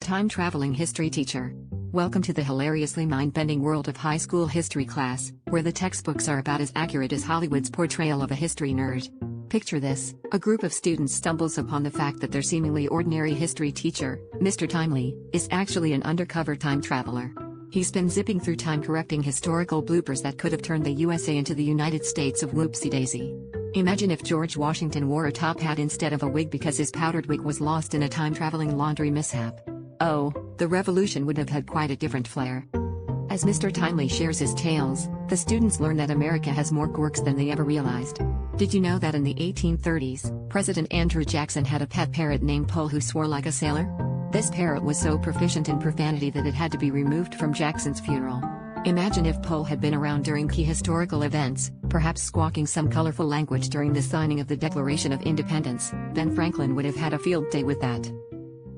time-traveling history teacher. Welcome to the hilariously mind-bending world of high school history class, where the textbooks are about as accurate as Hollywood's portrayal of a history nerd. Picture this: a group of students stumbles upon the fact that their seemingly ordinary history teacher, Mr. Timely, is actually an undercover time traveler. He's been zipping through time correcting historical bloopers that could have turned the USA into the United States of whoopsie-daisy. Imagine if George Washington wore a top hat instead of a wig because his powdered wig was lost in a time-traveling laundry mishap. Oh, the revolution would have had quite a different flair. As Mr. Timely shares his tales, the students learn that America has more quirks than they ever realized. Did you know that in the 1830s, President Andrew Jackson had a pet parrot named Poe who swore like a sailor? This parrot was so proficient in profanity that it had to be removed from Jackson's funeral. Imagine if Poe had been around during key historical events, perhaps squawking some colorful language during the signing of the Declaration of Independence. Ben Franklin would have had a field day with that.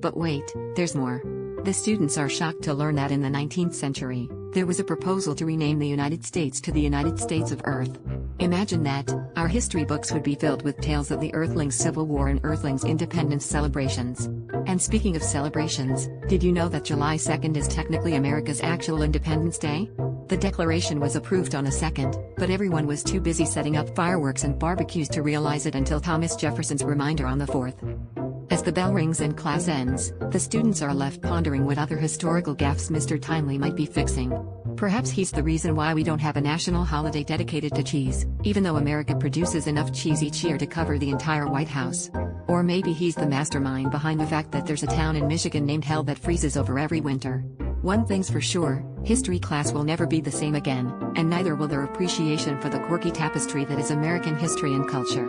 But wait, there's more. The students are shocked to learn that in the 19th century, there was a proposal to rename the United States to the United States of Earth. Imagine that. Our history books would be filled with tales of the Earthlings' Civil War and Earthlings' independence celebrations. And speaking of celebrations, did you know that July 2nd is technically America's actual Independence Day? The Declaration was approved on the 2nd, but everyone was too busy setting up fireworks and barbecues to realize it until Thomas Jefferson's reminder on the 4th. As the bell rings and class ends, the students are left pondering what other historical gaffes Mr. Timely might be fixing. Perhaps he's the reason why we don't have a national holiday dedicated to cheese, even though America produces enough cheese each year to cover the entire White House. Or maybe he's the mastermind behind the fact that there's a town in Michigan named Hell that freezes over every winter. One thing's for sure, history class will never be the same again, and neither will their appreciation for the quirky tapestry that is American history and culture.